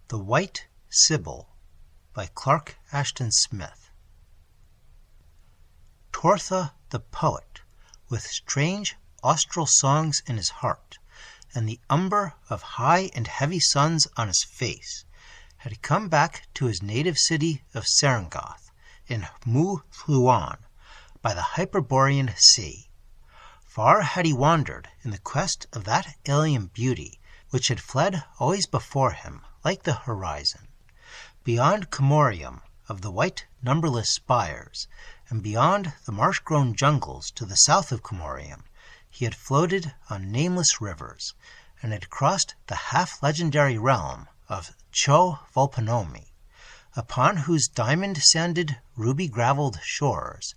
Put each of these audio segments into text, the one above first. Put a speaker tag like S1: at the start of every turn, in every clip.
S1: The White Sybil by Clark Ashton Smith. Tortha the poet, with strange austral songs in his heart, and the umber of high and heavy suns on his face, had come back to his native city of Serengoth in Mu Thluan by the Hyperborean Sea. Far had he wandered in the quest of that alien beauty which had fled always before him like the horizon. Beyond Comorium of the white numberless spires, and beyond the marsh-grown jungles to the south of Comorium, he had floated on nameless rivers, and had crossed the half-legendary realm of Cho Volpanomi, upon whose diamond-sanded, ruby-gravelled shores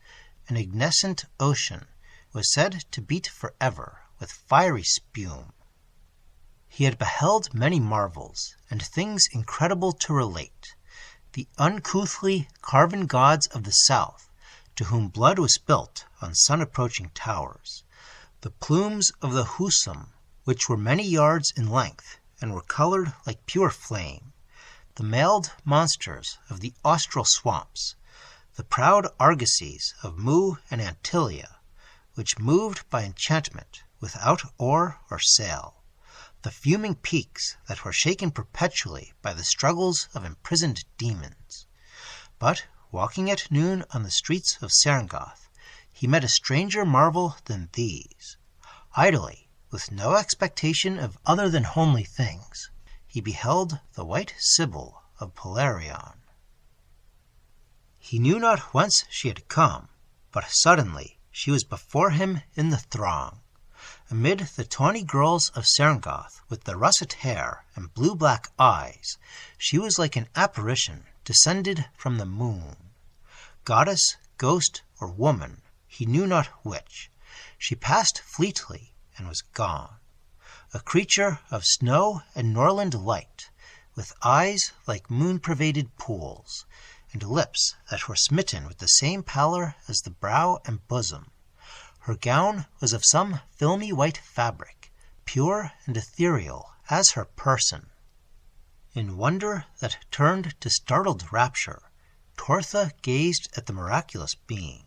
S1: an ignescent ocean was said to beat forever with fiery spume. He had beheld many marvels, and things incredible to relate. The uncouthly carven gods of the south, to whom blood was spilt on sun-approaching towers. The plumes of the Husum, which were many yards in length, and were colored like pure flame. The mailed monsters of the austral swamps. The proud argosies of Mu and Antilia, which moved by enchantment without oar or sail. The fuming peaks that were shaken perpetually by the struggles of imprisoned demons. But, walking at noon on the streets of Serengoth, he met a stranger marvel than these. Idly, with no expectation of other than homely things, he beheld the White Sybil of Polarion. He knew not whence she had come, but suddenly she was before him in the throng. Amid the tawny girls of Serengoth, with the russet hair and blue-black eyes, she was like an apparition descended from the moon. Goddess, ghost, or woman, he knew not which. She passed fleetly and was gone. A creature of snow and norland light, with eyes like moon-pervaded pools, and lips that were smitten with the same pallor as the brow and bosom. Her gown was of some filmy white fabric, pure and ethereal as her person. In wonder that turned to startled rapture, Tortha gazed at the miraculous being,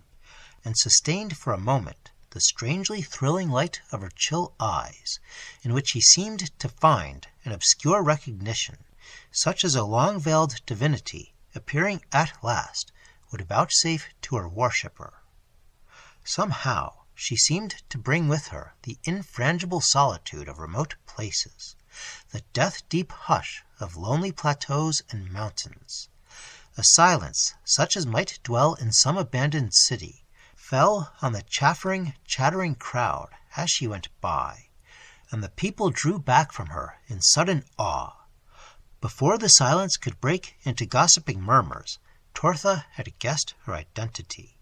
S1: and sustained for a moment the strangely thrilling light of her chill eyes, in which he seemed to find an obscure recognition, such as a long-veiled divinity, appearing at last, would vouchsafe to her worshipper. Somehow she seemed to bring with her the infrangible solitude of remote places, the death-deep hush of lonely plateaus and mountains. A silence such as might dwell in some abandoned city fell on the chaffering, chattering crowd as she went by, and the people drew back from her in sudden awe. Before the silence could break into gossiping murmurs, Tortha had guessed her identity.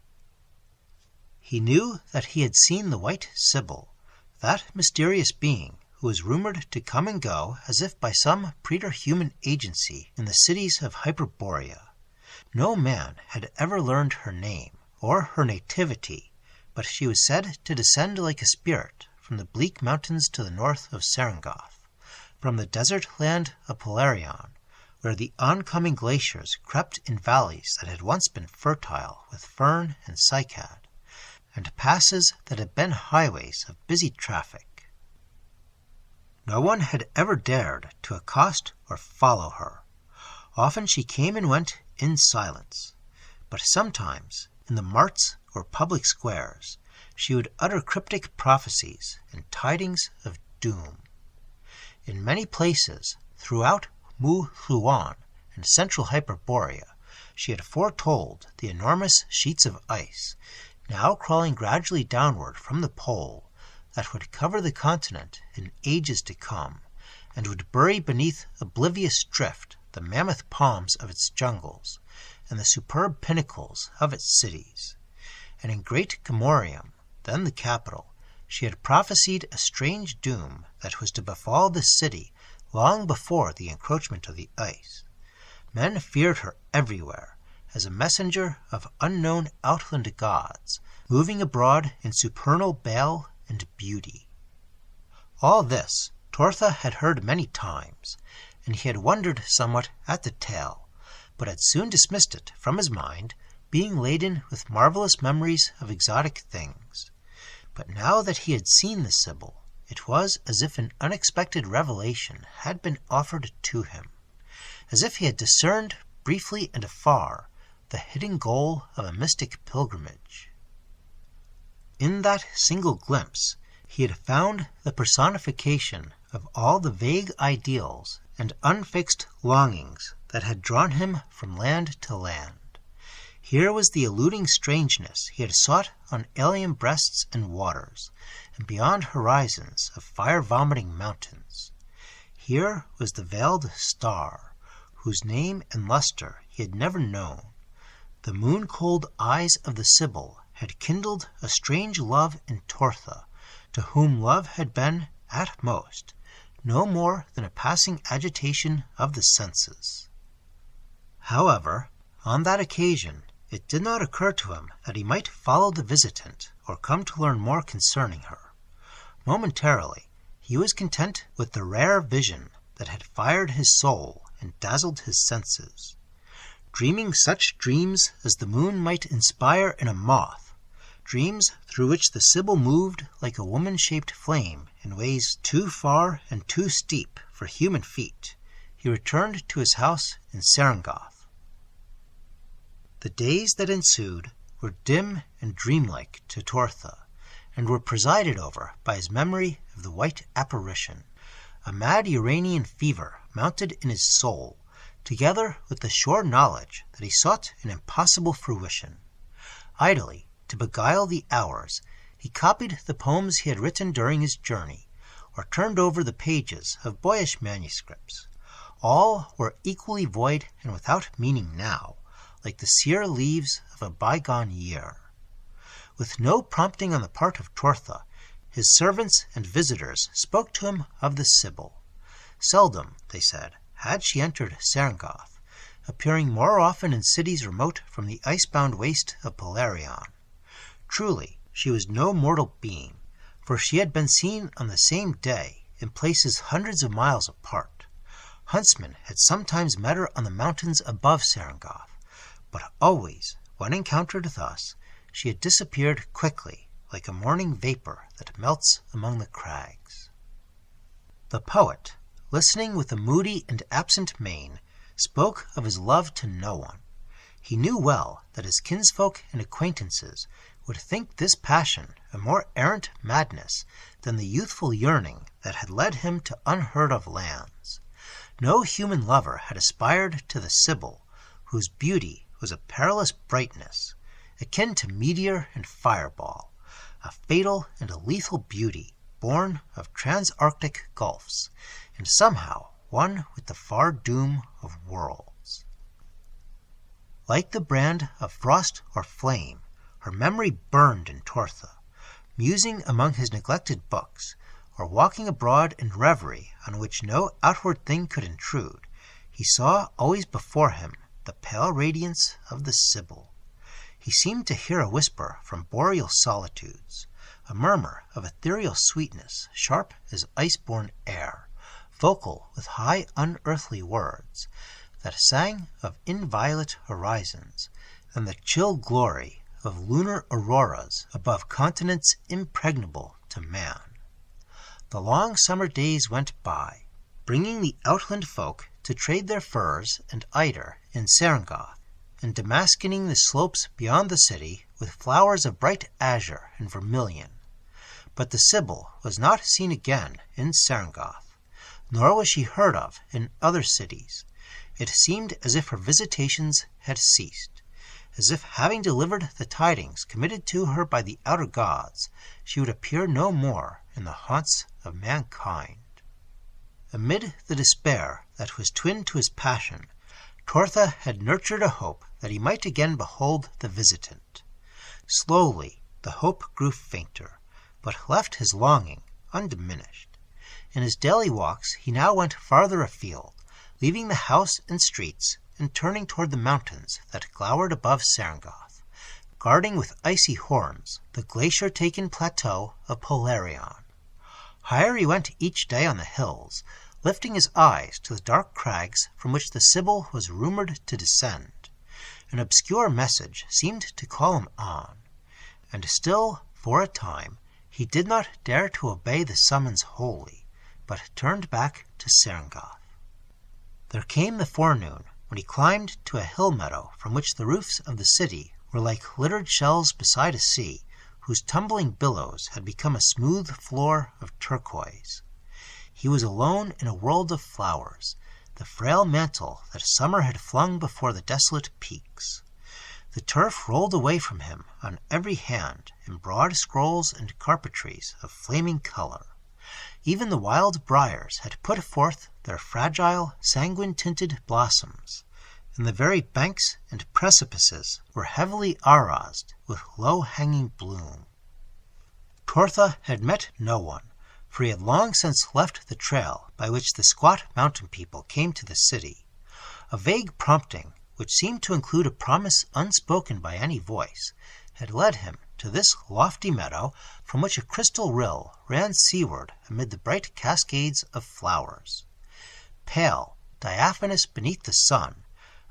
S1: He knew that he had seen the White Sybil, that mysterious being who was rumored to come and go as if by some preterhuman agency in the cities of Hyperborea. No man had ever learned her name or her nativity, but she was said to descend like a spirit from the bleak mountains to the north of Serengoth, from the desert land of Polarion, where the oncoming glaciers crept in valleys that had once been fertile with fern and cycad, and passes that had been highways of busy traffic. No one had ever dared to accost or follow her. Often she came and went in silence, but sometimes, in the marts or public squares, she would utter cryptic prophecies and tidings of doom. In many places throughout Mu Thluan and central Hyperborea, she had foretold the enormous sheets of ice, now crawling gradually downward from the pole, that would cover the continent in ages to come, and would bury beneath oblivious drift the mammoth palms of its jungles, and the superb pinnacles of its cities. And in great Comorium, then the capital, she had prophesied a strange doom that was to befall the city long before the encroachment of the ice. Men feared her everywhere, as a messenger of unknown outland gods, moving abroad in supernal bale and beauty. All this Tortha had heard many times, and he had wondered somewhat at the tale, but had soon dismissed it from his mind, being laden with marvelous memories of exotic things. But now that he had seen the Sybil, it was as if an unexpected revelation had been offered to him, as if he had discerned, briefly and afar, the hidden goal of a mystic pilgrimage. In that single glimpse, he had found the personification of all the vague ideals and unfixed longings that had drawn him from land to land. Here was the eluding strangeness he had sought on alien breasts and waters, and beyond horizons of fire-vomiting mountains. Here was the veiled star, whose name and luster he had never known. The moon-cold eyes of the Sybil had kindled a strange love in Tortha, to whom love had been, at most, no more than a passing agitation of the senses. However, on that occasion, it did not occur to him that he might follow the visitant or come to learn more concerning her. Momentarily, he was content with the rare vision that had fired his soul and dazzled his senses, dreaming such dreams as the moon might inspire in a moth, dreams through which the Sybil moved like a woman-shaped flame in ways too far and too steep for human feet. He returned to his house in Serengoth. The days that ensued were dim and dreamlike to Tortha, and were presided over by his memory of the white apparition. A mad Uranian fever mounted in his soul, together with the sure knowledge that he sought an impossible fruition. Idly, to beguile the hours, he copied the poems he had written during his journey, or turned over the pages of boyish manuscripts. All were equally void and without meaning now, like the sere leaves of a bygone year. With no prompting on the part of Tortha, his servants and visitors spoke to him of the Sybil. Seldom, they said, had she entered Serengoth, appearing more often in cities remote from the ice-bound waste of Polarion. Truly, she was no mortal being, for she had been seen on the same day in places hundreds of miles apart. Huntsmen had sometimes met her on the mountains above Serengoth, but always, when encountered thus, she had disappeared quickly, like a morning vapor that melts among the crags. The poet, listening with a moody and absent mien, spoke of his love to no one. He knew well that his kinsfolk and acquaintances would think this passion a more errant madness than the youthful yearning that had led him to unheard-of lands. No human lover had aspired to the Sybil, whose beauty was a perilous brightness, akin to meteor and fireball, a fatal and a lethal beauty born of transarctic gulfs, and somehow one with the far doom of worlds. Like the brand of frost or flame, her memory burned in Tortha. Musing among his neglected books, or walking abroad in reverie on which no outward thing could intrude, he saw always before him the pale radiance of the Sybil. He seemed to hear a whisper from boreal solitudes, a murmur of ethereal sweetness sharp as ice-born air, vocal with high unearthly words, that sang of inviolate horizons and the chill glory of lunar auroras above continents impregnable to man. The long summer days went by, bringing the outland folk to trade their furs and eider in Serengoth, and damaskeening the slopes beyond the city with flowers of bright azure and vermilion. But the Sybil was not seen again in Serengoth, nor was she heard of in other cities. It seemed as if her visitations had ceased, as if, having delivered the tidings committed to her by the outer gods, she would appear no more in the haunts of mankind. Amid the despair that was twin to his passion, Tortha had nurtured a hope that he might again behold the visitant. Slowly the hope grew fainter, but left his longing undiminished. In his daily walks he now went farther afield, leaving the house and streets and turning toward the mountains that glowered above Serengoth, guarding with icy horns the glacier-taken plateau of Polarion. Higher he went each day on the hills, lifting his eyes to the dark crags from which the Sybil was rumored to descend. An obscure message seemed to call him on, and still, for a time, he did not dare to obey the summons wholly, but turned back to Serengoth. There came the forenoon when he climbed to a hill meadow from which the roofs of the city were like littered shells beside a sea whose tumbling billows had become a smooth floor of turquoise. He was alone in a world of flowers, the frail mantle that summer had flung before the desolate peaks. The turf rolled away from him on every hand in broad scrolls and carpentries of flaming color. Even the wild briars had put forth their fragile, sanguine-tinted blossoms, and the very banks and precipices were heavily arazed with low-hanging bloom. Tortha had met no one, for he had long since left the trail by which the squat mountain people came to the city. A vague prompting, which seemed to include a promise unspoken by any voice, had led him to this lofty meadow from which a crystal rill ran seaward amid the bright cascades of flowers. Pale, diaphanous beneath the sun,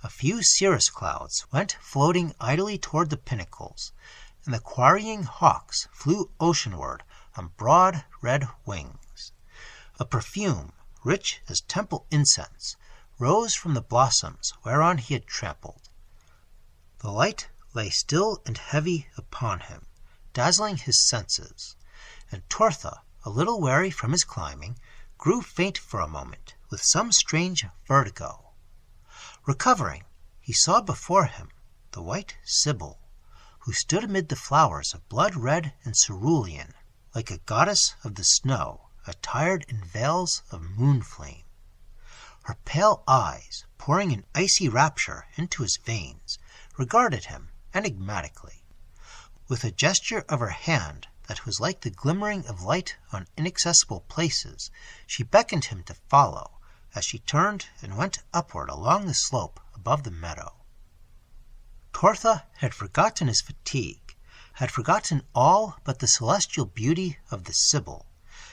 S1: a few cirrus clouds went floating idly toward the pinnacles, and the quarrying hawks flew oceanward on broad red wings. A perfume, rich as temple incense, rose from the blossoms whereon he had trampled. The light lay still and heavy upon him, dazzling his senses, and Tortha, a little weary from his climbing, grew faint for a moment with some strange vertigo. Recovering, he saw before him the white Sybil, who stood amid the flowers of blood-red and cerulean, like a goddess of the snow attired in veils of moonflame. Her pale eyes, pouring an icy rapture into his veins, regarded him enigmatically. With a gesture of her hand that was like the glimmering of light on inaccessible places, she beckoned him to follow, as she turned and went upward along the slope above the meadow. Tortha had forgotten his fatigue, had forgotten all but the celestial beauty of the Sybil.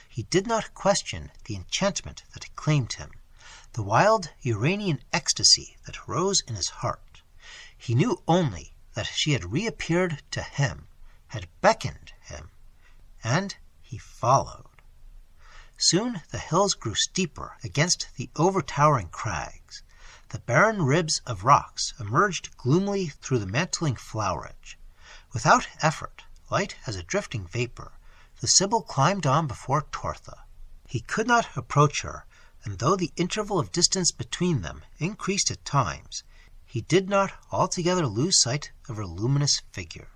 S1: He did not question the enchantment that had claimed him, the wild Uranian ecstasy that rose in his heart. He knew only that she had reappeared to him, had beckoned him, and he followed. Soon the hills grew steeper against the overtowering crags. The barren ribs of rocks emerged gloomily through the mantling flowerage. Without effort, light as a drifting vapor, the Sybil climbed on before Tortha. He could not approach her, and though the interval of distance between them increased at times, he did not altogether lose sight of her luminous figure.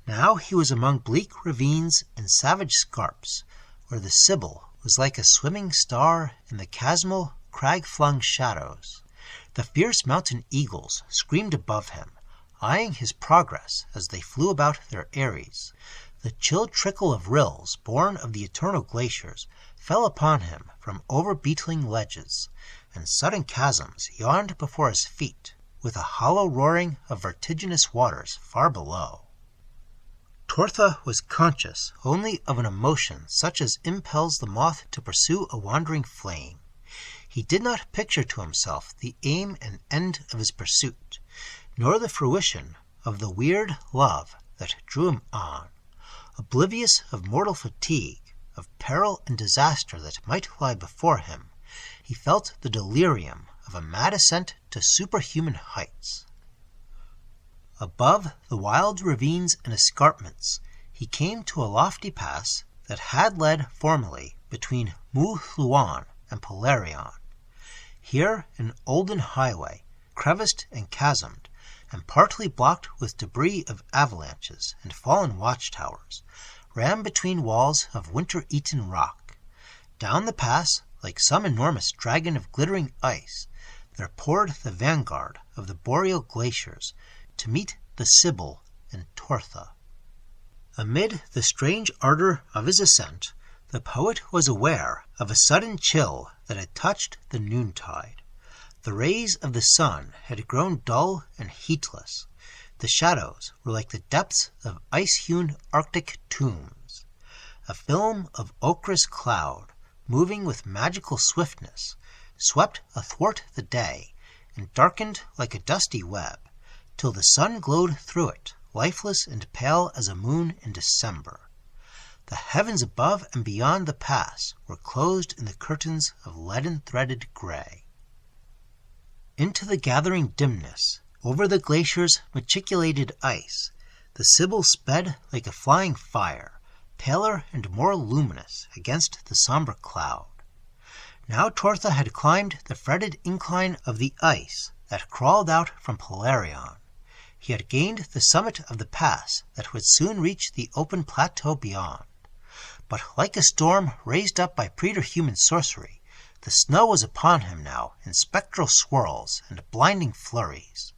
S1: Now he was among bleak ravines and savage scarps, where the Sybil was like a swimming star in the chasmal, crag-flung shadows. The fierce mountain eagles screamed above him, eyeing his progress as they flew about their eyries. The chill trickle of rills, born of the eternal glaciers, fell upon him from over-beetling ledges, and sudden chasms yawned before his feet, with a hollow roaring of vertiginous waters far below. Tortha was conscious only of an emotion such as impels the moth to pursue a wandering flame. He did not picture to himself the aim and end of his pursuit, nor the fruition of the weird love that drew him on. Oblivious of mortal fatigue, of peril and disaster that might lie before him, he felt the delirium of a mad ascent to superhuman heights. Above the wild ravines and escarpments, he came to a lofty pass that had led formerly between Mu-Hluan and Polarion. Here an olden highway, creviced and chasmed, and partly blocked with debris of avalanches and fallen watchtowers, ran between walls of winter-eaten rock. Down the pass, like some enormous dragon of glittering ice, there poured the vanguard of the boreal glaciers to meet the Sybil and Tortha. Amid the strange ardor of his ascent, the poet was aware of a sudden chill that had touched the noontide. The rays of the sun had grown dull and heatless. The shadows were like the depths of ice-hewn Arctic tombs. A film of ochreous cloud, moving with magical swiftness, swept athwart the day, and darkened like a dusty web, till the sun glowed through it, lifeless and pale as a moon in December. The heavens above and beyond the pass were closed in the curtains of leaden-threaded gray. Into the gathering dimness, over the glacier's matriculated ice, the Sybil sped like a flying fire, paler and more luminous against the somber cloud. Now Tortha had climbed the fretted incline of the ice that crawled out from Polarion. He had gained the summit of the pass that would soon reach the open plateau beyond. But like a storm raised up by preterhuman sorcery, the snow was upon him now in spectral swirls and blinding flurries.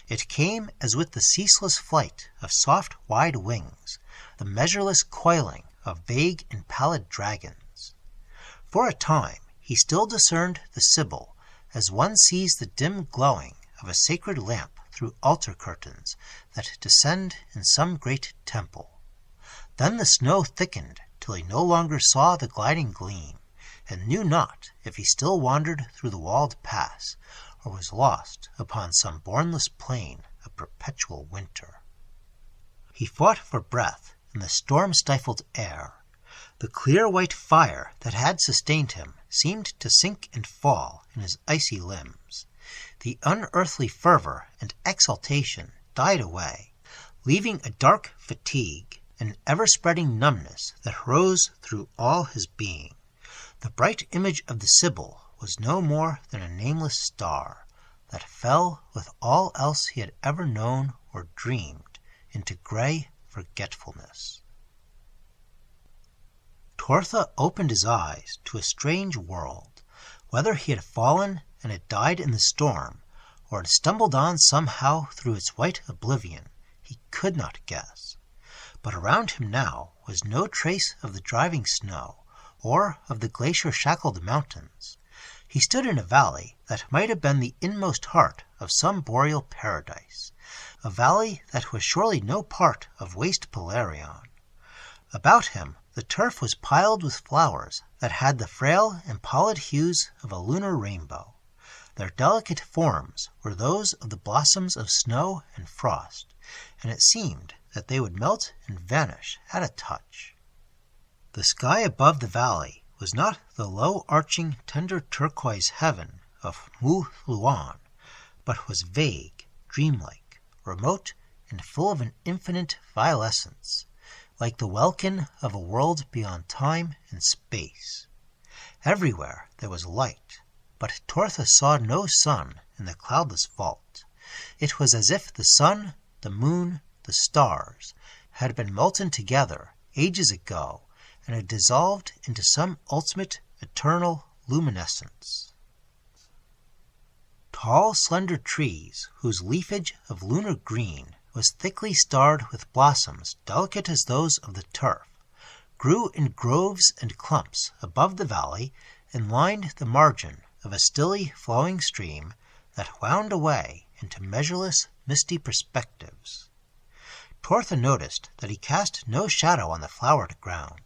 S1: It came as with the ceaseless flight of soft, wide wings, the measureless coiling of vague and pallid dragons. For a time he still discerned the Sybil, as one sees the dim glowing of a sacred lamp through altar curtains that descend in some great temple. Then the snow thickened till he no longer saw the gliding gleam, and knew not if he still wandered through the walled pass, or was lost upon some bournless plain of perpetual winter. He fought for breath in the storm-stifled air. The clear white fire that had sustained him seemed to sink and fall in his icy limbs. The unearthly fervor and exaltation died away, leaving a dark fatigue, an ever-spreading numbness that rose through all his being. The bright image of the Sybil was no more than a nameless star that fell with all else he had ever known or dreamed into gray forgetfulness. Tortha opened his eyes to a strange world. Whether he had fallen and had died in the storm, or had stumbled on somehow through its white oblivion, he could not guess. But around him now was no trace of the driving snow, or of the glacier-shackled mountains. He stood in a valley that might have been the inmost heart of some boreal paradise, a valley that was surely no part of waste Polarion. About him the turf was piled with flowers that had the frail and pallid hues of a lunar rainbow. Their delicate forms were those of the blossoms of snow and frost, and it seemed that they would melt and vanish at a touch. The sky above the valley was not the low-arching, tender turquoise heaven of Mu-Luan, but was vague, dreamlike, remote, and full of an infinite violescence, like the welkin of a world beyond time and space. Everywhere there was light, but Tortha saw no sun in the cloudless vault. It was as if the sun, the moon, the stars had been molten together ages ago and had dissolved into some ultimate, eternal luminescence. Tall, slender trees, whose leafage of lunar green was thickly starred with blossoms delicate as those of the turf, grew in groves and clumps above the valley and lined the margin of a stilly flowing stream that wound away into measureless, misty perspectives. Tortha noticed that he cast no shadow on the flowered ground.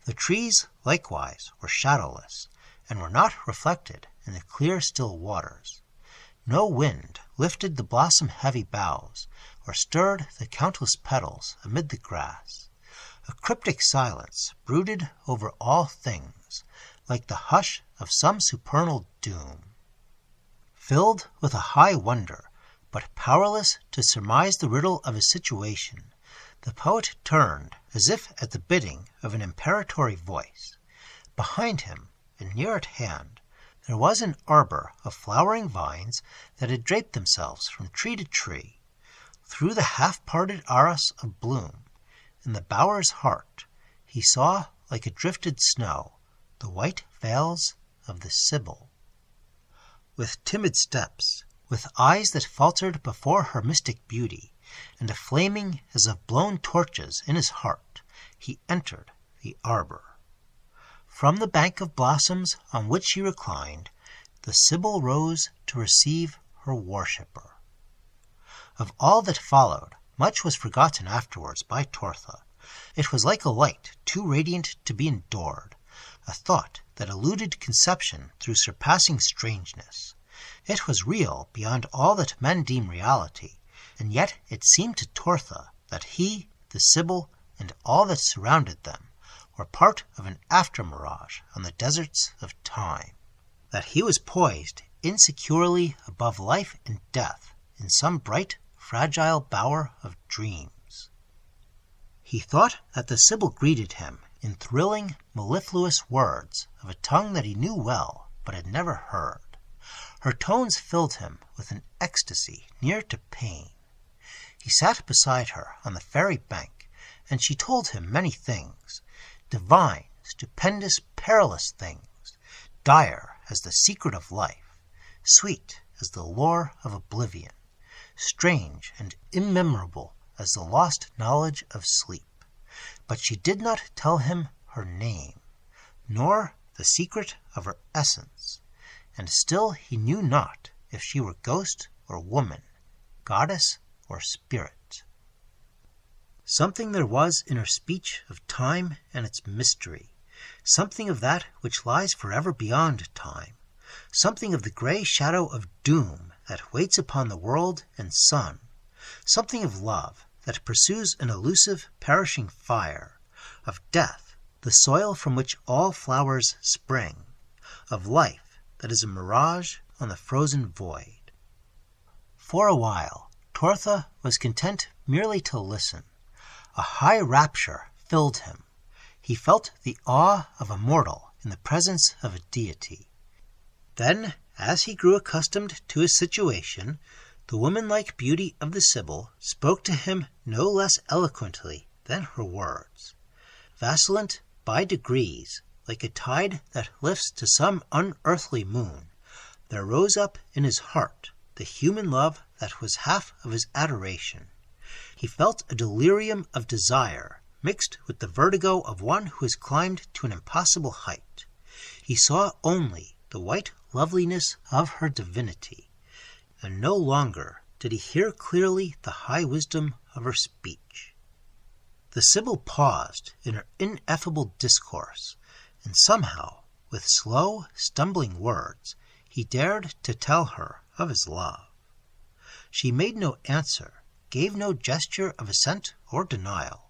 S1: The trees, likewise, were shadowless, and were not reflected in the clear, still waters. No wind lifted the blossom-heavy boughs, or stirred the countless petals amid the grass. A cryptic silence brooded over all things, like the hush of some supernal doom. Filled with a high wonder, but powerless to surmise the riddle of his situation, the poet turned as if at the bidding of an imperatory voice. Behind him, and near at hand, there was an arbor of flowering vines that had draped themselves from tree to tree. Through the half-parted arras of bloom, in the bower's heart, he saw, like a drifted snow, the white veils of the Sybil. With timid steps, with eyes that faltered before her mystic beauty, and a flaming as of blown torches in his heart, he entered the arbor. From the bank of blossoms on which she reclined, the Sybil rose to receive her worshipper. Of all that followed, much was forgotten afterwards by Tortha. It was like a light too radiant to be endured, a thought that eluded conception through surpassing strangeness. It was real beyond all that men deem reality, and yet it seemed to Tortha that he, the Sybil, and all that surrounded them were part of an after-mirage on the deserts of time, that he was poised insecurely above life and death in some bright, fragile bower of dreams. He thought that the Sybil greeted him in thrilling, mellifluous words of a tongue that he knew well but had never heard. Her tones filled him with an ecstasy near to pain. He sat beside her on the fairy bank, and she told him many things, divine, stupendous, perilous things, dire as the secret of life, sweet as the lore of oblivion, strange and immemorable as the lost knowledge of sleep. But she did not tell him her name, nor the secret of her essence, and still he knew not if she were ghost or woman, goddess or spirit. Something there was in her speech of time and its mystery, something of that which lies forever beyond time, something of the grey shadow of doom that waits upon the world and sun, something of love that pursues an elusive, perishing fire, of death, the soil from which all flowers spring, of life that is a mirage on the frozen void. For a while, Tortha was content merely to listen. A high rapture filled him. He felt the awe of a mortal in the presence of a deity. Then, as he grew accustomed to his situation, the woman-like beauty of the Sybil spoke to him no less eloquently than her words. Vacillant by degrees, like a tide that lifts to some unearthly moon, there rose up in his heart the human love that was half of his adoration. He felt a delirium of desire mixed with the vertigo of one who has climbed to an impossible height. He saw only the white loveliness of her divinity, and no longer did he hear clearly the high wisdom of her speech. The Sybil paused in her ineffable discourse, and somehow, with slow, stumbling words, he dared to tell her of his love. She made no answer, gave no gesture of assent or denial,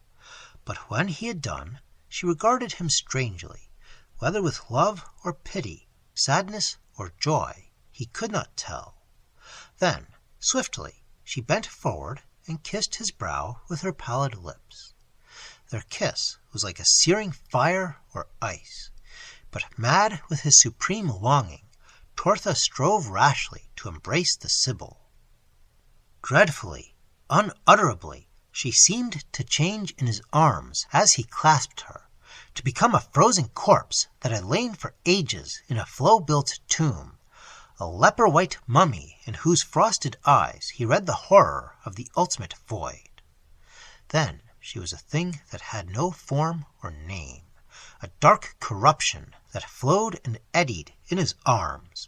S1: but when he had done, she regarded him strangely, whether with love or pity, sadness or joy, he could not tell. Then, swiftly, she bent forward and kissed his brow with her pallid lips. Their kiss was like a searing fire or ice, but mad with his supreme longing, Tortha strove rashly to embrace the Sybil. Dreadfully, unutterably, she seemed to change in his arms as he clasped her, to become a frozen corpse that had lain for ages in a flow-built tomb, a leper-white mummy in whose frosted eyes he read the horror of the ultimate void. Then she was a thing that had no form or name, a dark corruption that flowed and eddied in his arms,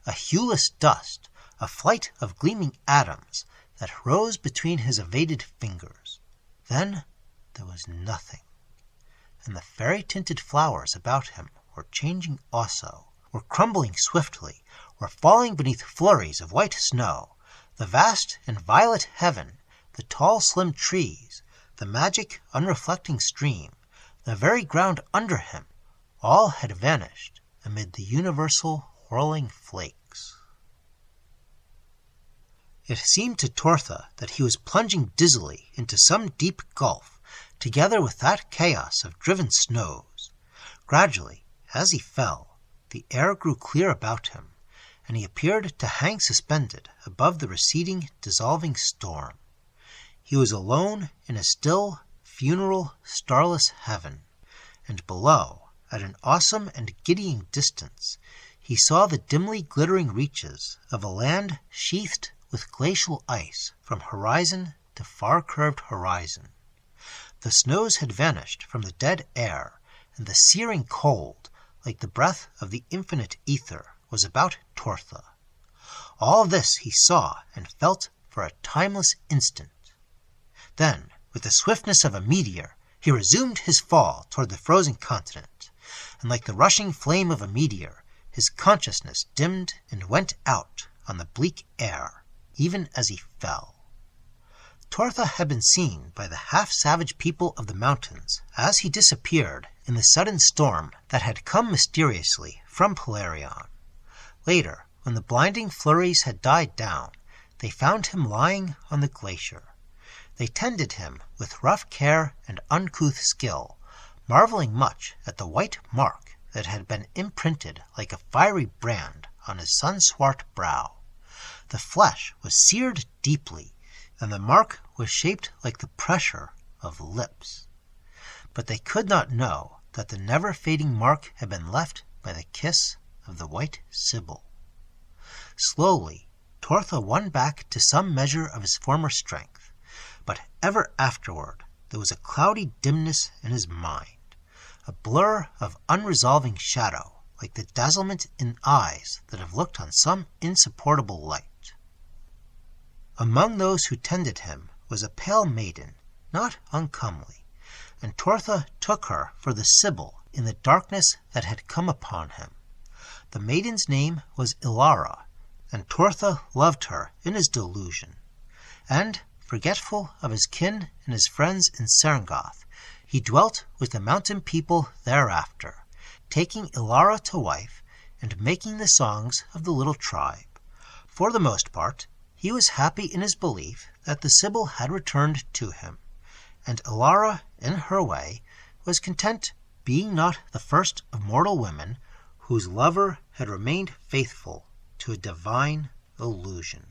S1: a hueless dust, a flight of gleaming atoms that rose between his evaded fingers. Then there was nothing, and the fairy-tinted flowers about him were changing also, were crumbling swiftly, were falling beneath flurries of white snow. The vast and violet heaven, the tall slim trees, the magic unreflecting stream, the very ground under him, all had vanished amid the universal whirling flakes. It seemed to Tortha that he was plunging dizzily into some deep gulf, together with that chaos of driven snows. Gradually, as he fell, the air grew clear about him, and he appeared to hang suspended above the receding, dissolving storm. He was alone in a still, funeral, starless heaven, and below, at an awesome and giddying distance, he saw the dimly glittering reaches of a land sheathed with glacial ice from horizon to far-curved horizon. The snows had vanished from the dead air, and the searing cold, like the breath of the infinite ether, was about Tortha. All this he saw and felt for a timeless instant. Then, with the swiftness of a meteor, he resumed his fall toward the frozen continent, and like the rushing flame of a meteor, his consciousness dimmed and went out on the bleak air, even as he fell. Tortha had been seen by the half-savage people of the mountains as he disappeared in the sudden storm that had come mysteriously from Pelarion. Later, when the blinding flurries had died down, they found him lying on the glacier. They tended him with rough care and uncouth skill, marveling much at the white mark that had been imprinted like a fiery brand on his sun-swart brow. The flesh was seared deeply, and the mark was shaped like the pressure of lips. But they could not know that the never-fading mark had been left by the kiss of the white Sybil. Slowly, Tortha won back to some measure of his former strength, but ever afterward there was a cloudy dimness in his mind, a blur of unresolving shadow, like the dazzlement in eyes that have looked on some insupportable light. Among those who tended him was a pale maiden, not uncomely, and Tortha took her for the Sybil in the darkness that had come upon him. The maiden's name was Ilara, and Tortha loved her in his delusion. And, forgetful of his kin and his friends in Serengoth, he dwelt with the mountain people thereafter, taking Ilara to wife and making the songs of the little tribe. For the most part, he was happy in his belief that the Sybil had returned to him, and Ilara, in her way, was content being not the first of mortal women whose lover had remained faithful to a divine illusion.